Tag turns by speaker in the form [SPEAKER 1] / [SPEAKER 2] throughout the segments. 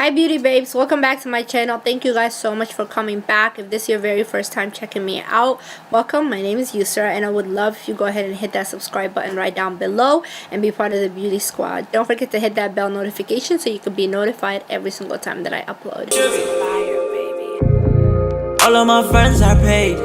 [SPEAKER 1] Hi beauty babes, welcome back to my channel. Thank you guys so much for coming back. If this is your very first time checking me out, welcome. My name is Yusra and I would love if you go ahead and hit that subscribe button right down below and be part of the beauty squad. Don't forget to hit that bell notification so you can be notified every single time that I upload. Fire, baby.
[SPEAKER 2] All of my friends are paid.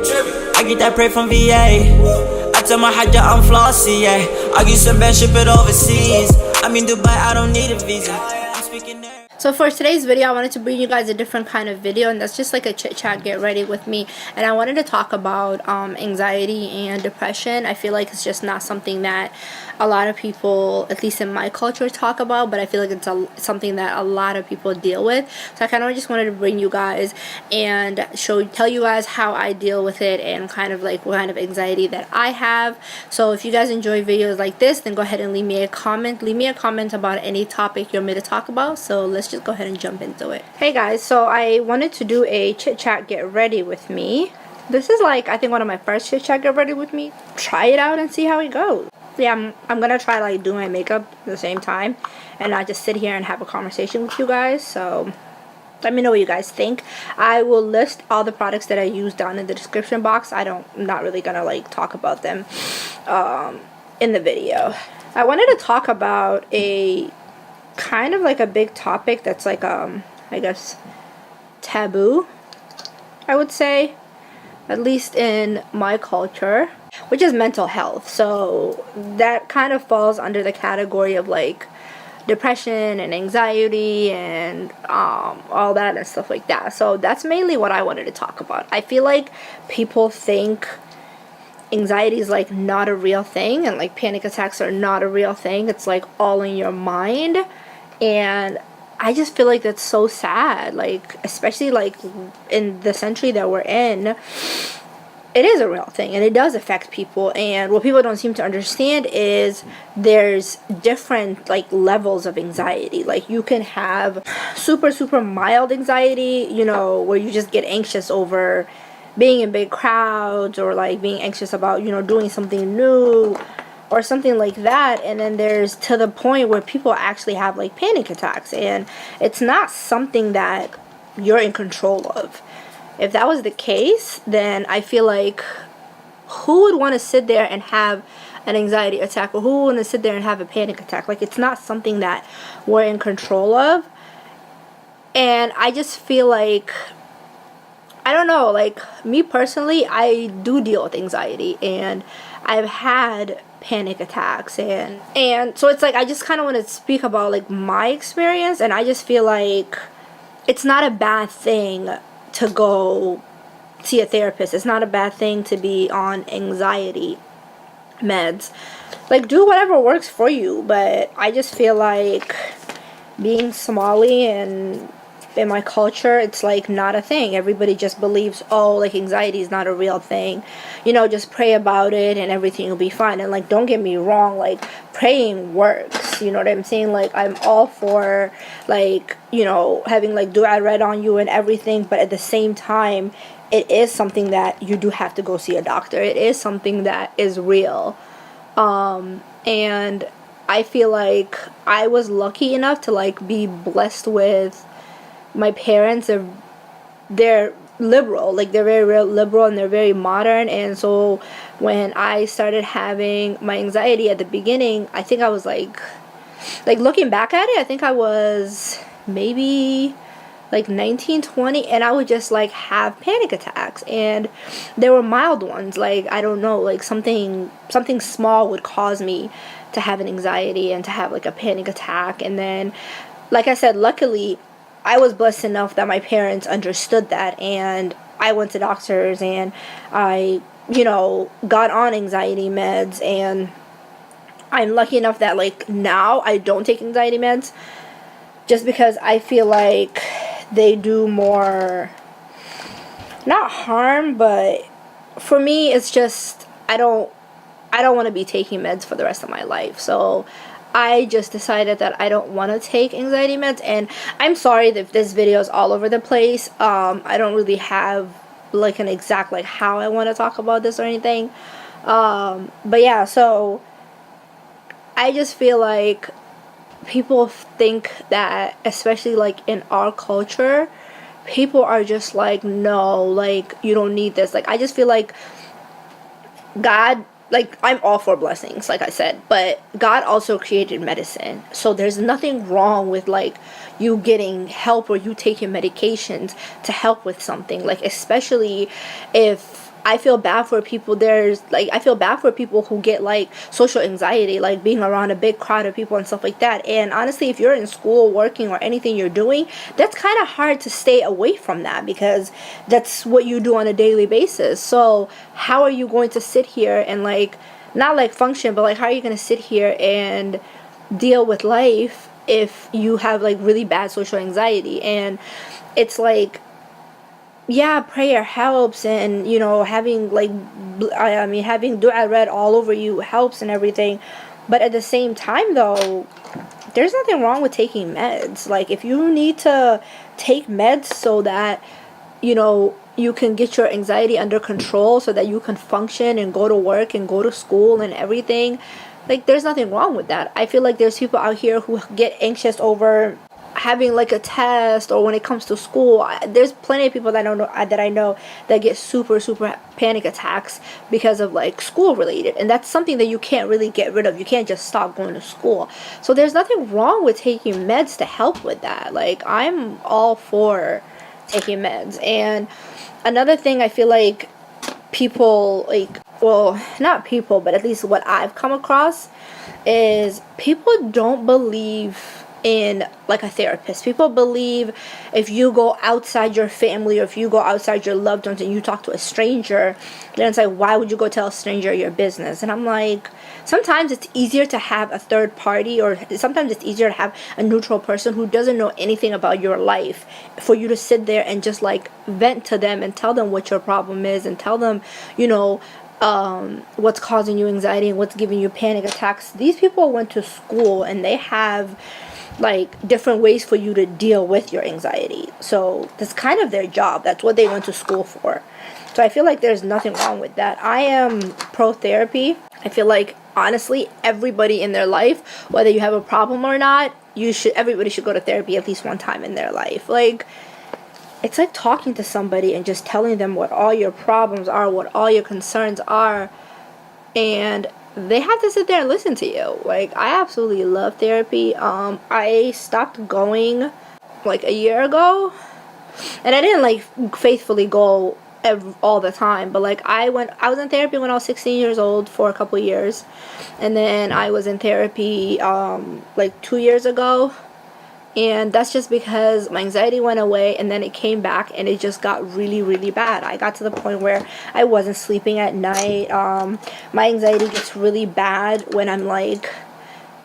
[SPEAKER 2] I get that pay from VA. I tell my hajja I'm flossy, yeah. I get some bad ship it overseas. I'm in Dubai, I don't need a visa. I'm speaking there.
[SPEAKER 1] So for today's video, I wanted to bring you guys a different kind of video, and that's just like a chit chat get ready with me. And I wanted to talk about anxiety and depression. I feel like it's just not something that a lot of people, at least in my culture, talk about, but I feel like it's something that a lot of people deal with. So I kind of just wanted to bring you guys and tell you guys how I deal with it and kind of like what kind of anxiety that I have. So if you guys enjoy videos like this, then go ahead and leave me a comment. Leave me a comment about any topic you want me to talk about. So let's just go ahead and jump into it. Hey guys, so I wanted to do a chit chat get ready with me. This is like, I think, one of my first chit chat get ready with me. Try it out and see how it goes. Yeah, I'm gonna try like do my makeup at the same time and not just sit here and have a conversation with you guys. So let me know what you guys think. I will list all the products that I use down in the description box. I'm not really gonna like talk about them in the video. I wanted to talk about a kind of like a big topic that's like I guess taboo, I would say, at least in my culture, which is mental health. So that kind of falls under the category of like depression and anxiety and all that and stuff like that. So that's mainly what I wanted to talk about. I feel like people think anxiety is like not a real thing and like panic attacks are not a real thing. It's like all in your mind, and I just feel like that's so sad, like especially like in the century that we're in. It is a real thing and it does affect people, and what people don't seem to understand is there's different like levels of anxiety. Like you can have super mild anxiety, you know, where you just get anxious over being in big crowds or like being anxious about, you know, doing something new or something like that. And then there's to the point where people actually have like panic attacks, and it's not something that you're in control of. If that was the case, then I feel like who would want to sit there and have an anxiety attack, or who would want to sit there and have a panic attack? Like, it's not something that we're in control of. And I just feel like, I don't know, like me personally, I do deal with anxiety and I've had panic attacks, and so it's like I just kind of want to speak about like my experience. And I just feel like it's not a bad thing to go see a therapist. It's not a bad thing to be on anxiety meds. Like, do whatever works for you. But I just feel like being Somali and in my culture, it's like not a thing. Everybody just believes, oh, like anxiety is not a real thing, you know, just pray about it and everything will be fine. And like, don't get me wrong, like praying works, you know what I'm saying? Like, I'm all for like, you know, having like dua read on you and everything, but at the same time, it is something that you do have to go see a doctor. It is something that is real. And I feel like I was lucky enough to like be blessed with my parents. They're liberal, like they're very real liberal and they're very modern. And so when I started having my anxiety at the beginning, I think I was like looking back at it, I think I was maybe like 19, 20, and I would just like have panic attacks, and they were mild ones. Like, I don't know, like something small would cause me to have an anxiety and to have like a panic attack. And then, like I said, luckily I was blessed enough that my parents understood that, and I went to doctors and I, you know, got on anxiety meds, and I'm lucky enough that like now I don't take anxiety meds, just because I feel like they do more, not harm, but for me it's just I don't want to be taking meds for the rest of my life. So I just decided that I don't want to take anxiety meds. And I'm sorry if this video is all over the place. I don't really have like an exact like how I want to talk about this or anything. But yeah, so I just feel like people think that, especially like in our culture, people are just like, no, like you don't need this. Like I just feel like God, like I'm all for blessings, like I said, but God also created medicine. So there's nothing wrong with like you getting help or you taking medications to help with something. Like especially if I feel bad for people, I feel bad for people who get like social anxiety, like being around a big crowd of people and stuff like that. And honestly, if you're in school, working, or anything you're doing, that's kind of hard to stay away from that because that's what you do on a daily basis. So how are you going to sit here and like not like function, but like how are you going to sit here and deal with life if you have like really bad social anxiety? And it's like, yeah, prayer helps, and you know, having like I mean having dua read all over you helps and everything, but at the same time though, there's nothing wrong with taking meds. Like if you need to take meds so that, you know, you can get your anxiety under control so that you can function and go to work and go to school and everything, like there's nothing wrong with that. I feel like there's people out here who get anxious over having like a test, or when it comes to school. There's plenty of people that I know that get super panic attacks because of like school related, and that's something that you can't really get rid of. You can't just stop going to school. So there's nothing wrong with taking meds to help with that. Like I'm all for taking meds. And another thing I feel like people like, well, not people, but at least what I've come across is people don't believe in like a therapist. People believe if you go outside your family or if you go outside your loved ones and you talk to a stranger, then it's like, why would you go tell a stranger your business? And I'm like, sometimes it's easier to have a third party, or sometimes it's easier to have a neutral person who doesn't know anything about your life, for you to sit there and just like vent to them and tell them what your problem is and tell them, you know, what's causing you anxiety and what's giving you panic attacks. These people went to school and they have like different ways for you to deal with your anxiety. So that's kind of their job. That's what they went to school for. So I feel like there's nothing wrong with that. I am pro therapy. I feel like honestly everybody in their life, whether you have a problem or not, everybody should go to therapy at least one time in their life. Like it's like talking to somebody and just telling them what all your problems are, what all your concerns are, and they have to sit there and listen to you. Like I absolutely love therapy. I stopped going like a year ago, and I didn't like faithfully go all the time, but like I was in therapy when I was 16 years old for a couple years, and then I was in therapy like 2 years ago. And that's just because my anxiety went away and then it came back and it just got really bad. I got to the point where I wasn't sleeping at night. My anxiety gets really bad when I'm like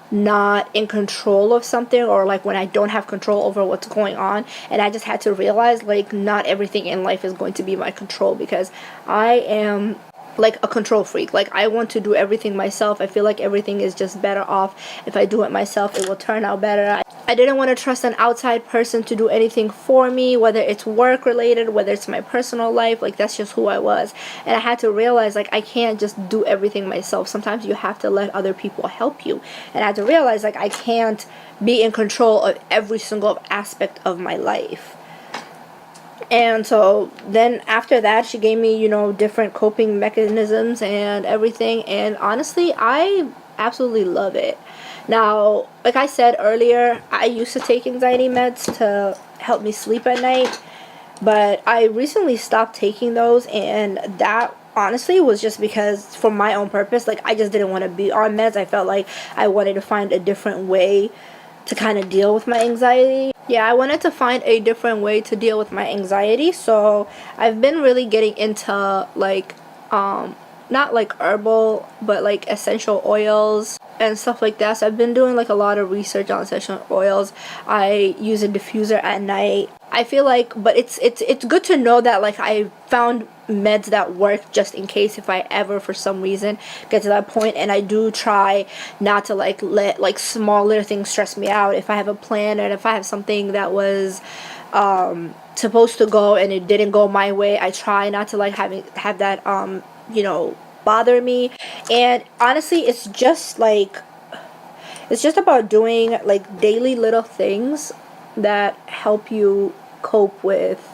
[SPEAKER 1] not in control of something, or like when I don't have control over what's going on. And I just had to realize like not everything in life is going to be my control, because I am like a control freak. Like I want to do everything myself. I feel like everything is just better off if I do it myself. It will turn out better. I didn't want to trust an outside person to do anything for me, whether it's work related, whether it's my personal life. Like that's just who I was. And I had to realize like I can't just do everything myself. Sometimes you have to let other people help you. And I had to realize like I can't be in control of every single aspect of my life. And so then after that, she gave me, you know, different coping mechanisms and everything. And honestly, I absolutely love it. Now, like I said earlier, I used to take anxiety meds to help me sleep at night, but I recently stopped taking those, and that honestly was just because for my own purpose. Like I just didn't want to be on meds. I felt like I wanted to find a different way to kind of deal with my anxiety. Yeah, I wanted to find a different way to deal with my anxiety. So I've been really getting into like not like herbal, but like essential oils and stuff like that. So I've been doing like a lot of research on essential oils. I use a diffuser at night. I feel like, but it's good to know that like I found meds that work just in case if I ever for some reason get to that point. And I do try not to like let like small little things stress me out. If I have a plan, and if I have something that was supposed to go and it didn't go my way, I try not to like have that you know, bother me. And honestly, it's just like It's just about doing like daily little things that help you cope with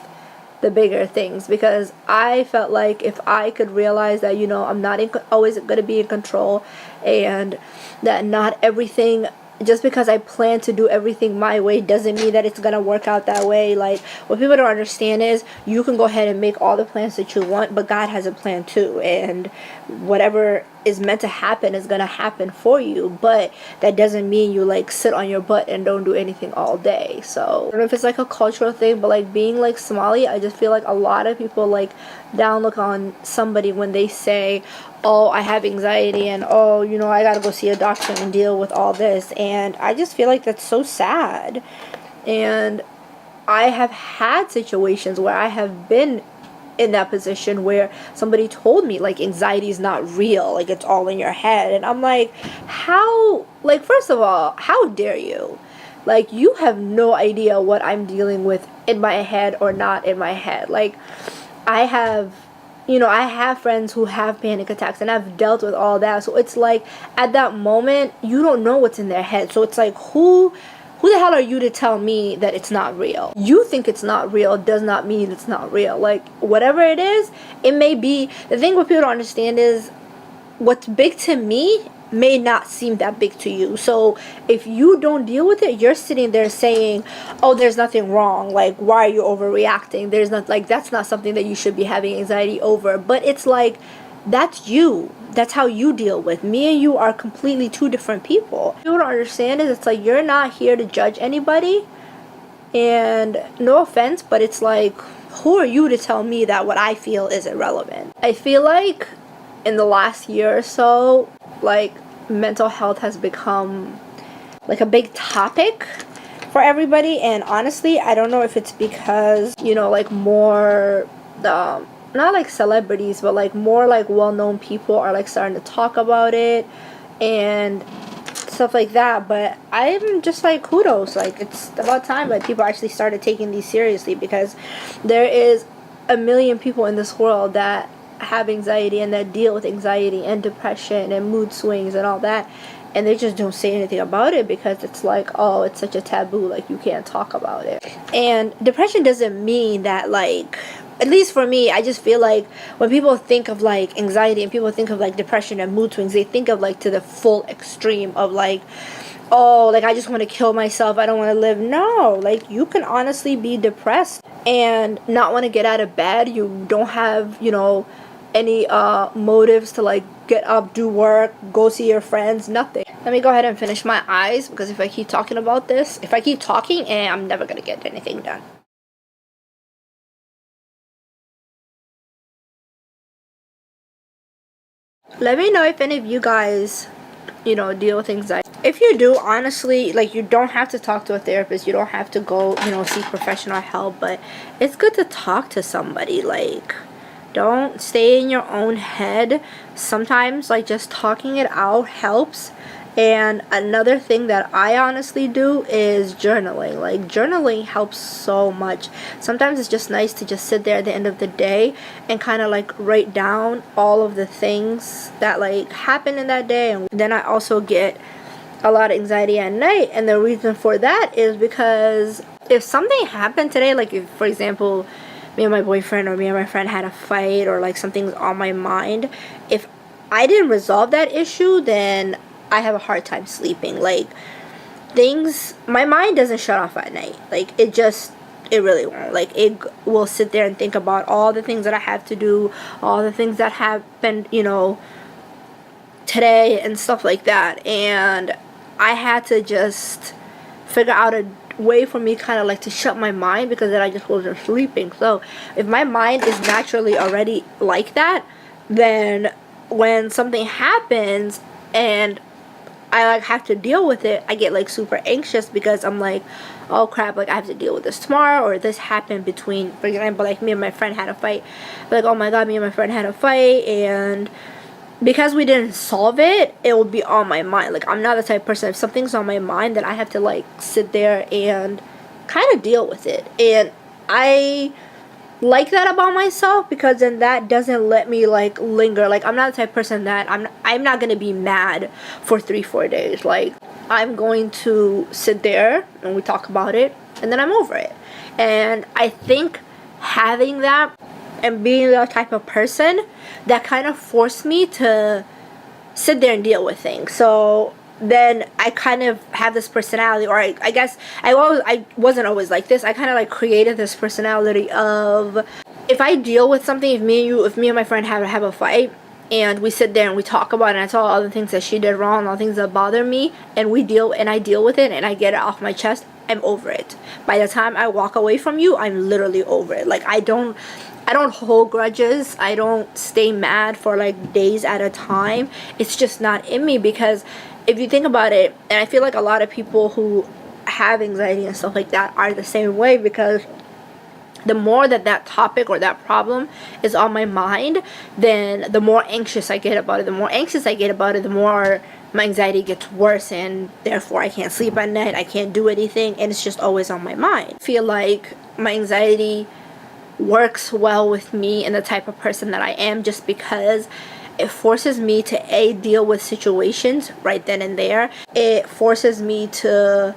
[SPEAKER 1] the bigger things, because I felt like if I could realize that, you know, I'm not always going to be in control, and that not everything, just because I plan to do everything my way doesn't mean that it's gonna work out that way. Like, what people don't understand is you can go ahead and make all the plans that you want, but God has a plan too, and whatever is meant to happen is gonna happen for you. But that doesn't mean you like sit on your butt and don't do anything all day. So I don't know if it's like a cultural thing, but like being like Somali, I just feel like a lot of people like downlook on somebody when they say, oh, I have anxiety, and oh, you know, I gotta go see a doctor and deal with all this. And I just feel like that's so sad. And I have had situations where I have been in that position where somebody told me like anxiety is not real, like it's all in your head. And I'm like, how? Like, first of all, how dare you? Like, you have no idea what I'm dealing with in my head or not in my head. Like, I have friends who have panic attacks, and I've dealt with all that. So it's like, at that moment, you don't know what's in their head. So it's like, who the hell are you to tell me that it's not real? You think it's not real does not mean it's not real. Like, whatever it is, it may be. The thing what people don't understand is what's big to me may not seem that big to you. So if you don't deal with it, you're sitting there saying, oh, there's nothing wrong, like, why are you overreacting? There's not, like, that's not something that you should be having anxiety over. But it's like, that's you, that's how you deal with. Me and you are completely two different people. What you don't understand is, it's like, you're not here to judge anybody, and no offense, but it's like, who are you to tell me that what I feel is irrelevant? I feel like in the last year or so, like, mental health has become like a big topic for everybody. And honestly, I don't know if it's because, you know, like more not like celebrities, but like more like well-known people are like starting to talk about it and stuff like that. But I'm just like, kudos, like, it's about time that people actually started taking these seriously, because there is a million people in this world that have anxiety and that deal with anxiety and depression and mood swings and all that, and they just don't say anything about it because it's like, oh, it's such a taboo, like, you can't talk about it. And depression doesn't mean that, like, at least for me, I just feel like when people think of like anxiety and people think of like depression and mood swings, they think of like to the full extreme of like, oh, like, I just want to kill myself, I don't want to live. No, like, you can honestly be depressed and not want to get out of bed. You don't have, you know, any motives to like get up, do work, go see your friends, nothing. Let me go ahead and finish my eyes, because if I keep talking about this, if I keep talking, I'm never gonna get anything done. Let me know if any of you guys, you know, deal with anxiety. If you do, honestly, like, you don't have to talk to a therapist, you don't have to go, you know, seek professional help, but it's good to talk to somebody. Like, don't stay in your own head. Sometimes, like, just talking it out helps. And another thing that I honestly do is journaling. Like, journaling helps so much. Sometimes it's just nice to just sit there at the end of the day and kind of like write down all of the things that like happened in that day. And then I also get a lot of anxiety at night, and the reason for that is because if something happened today, like if, for example, me and my boyfriend or me and my friend had a fight, or like something's on my mind, if I didn't resolve that issue, then I have a hard time sleeping. Like, things, my mind doesn't shut off at night. Like, it really won't. Like, it will sit there and think about all the things that I have to do, all the things that happened, you know, today and stuff like that. And I had to just figure out a way for me kind of like to shut my mind, because then I just wasn't sleeping. So if my mind is naturally already like that, then when something happens and I like have to deal with it, I get like super anxious, because I'm like, oh crap, like I have to deal with this tomorrow, or this happened between, for example, like me and my friend had a fight. Like, oh my god, me and my friend had a fight, and because we didn't solve it, it will be on my mind. Like, I'm not the type of person, if something's on my mind, then I have to like sit there and kind of deal with it. And I like that about myself, because then that doesn't let me like linger. Like, I'm not the type of person that I'm not gonna be mad for 3-4 days. Like, I'm going to sit there and we talk about it, and then I'm over it. And I think having that and being that type of person, that kind of forced me to sit there and deal with things. So then I kind of have this personality, or I guess I wasn't always like this. I kind of like created this personality of, if I deal with something, if me and my friend have a fight, and we sit there and we talk about it, and I tell all the things that she did wrong, all the things that bother me, and I deal with it and I get it off my chest, I'm over it. By the time I walk away from you, I'm literally over it. Like, I don't hold grudges. I don't stay mad for like days at a time. It's just not in me, because if you think about it, and I feel like a lot of people who have anxiety and stuff like that are the same way, because the more that topic or that problem is on my mind, then the more anxious I get about it. The more anxious I get about it, the more my anxiety gets worse, and therefore I can't sleep at night, I can't do anything, and it's just always on my mind. I feel like my anxiety works well with me and the type of person that I am, just because it forces me to deal with situations right then and there. It forces me to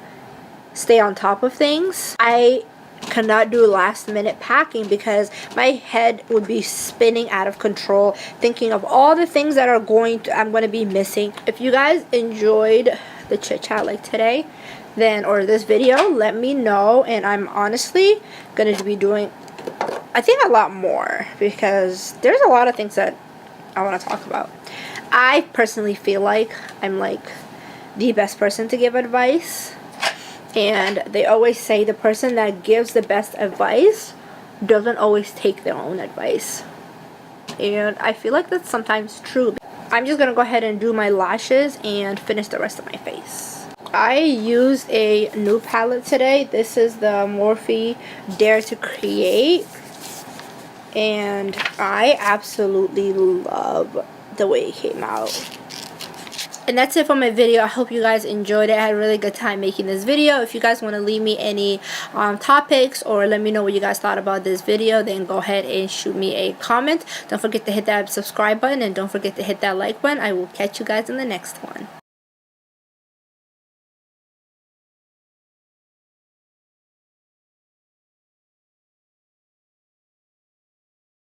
[SPEAKER 1] stay on top of things. I cannot do last minute packing because my head would be spinning out of control, thinking of all the things that I'm going to be missing. If you guys enjoyed the chit chat like today, or this video, let me know, and I'm honestly going to be doing, I think, a lot more, because there's a lot of things that I want to talk about. I personally feel like I'm like the best person to give advice, and they always say the person that gives the best advice doesn't always take their own advice, and I feel like that's sometimes true. I'm just gonna go ahead and do my lashes and finish the rest of my face. I used a new palette today. This is the Morphe Dare to Create, and I absolutely love the way it came out. And that's it for my video. I hope you guys enjoyed it. I had a really good time making this video. If you guys want to leave me any topics, or let me know what you guys thought about this video, then go ahead and shoot me a comment. Don't forget to hit that subscribe button, and don't forget to hit that like button. I will catch you guys in the next one.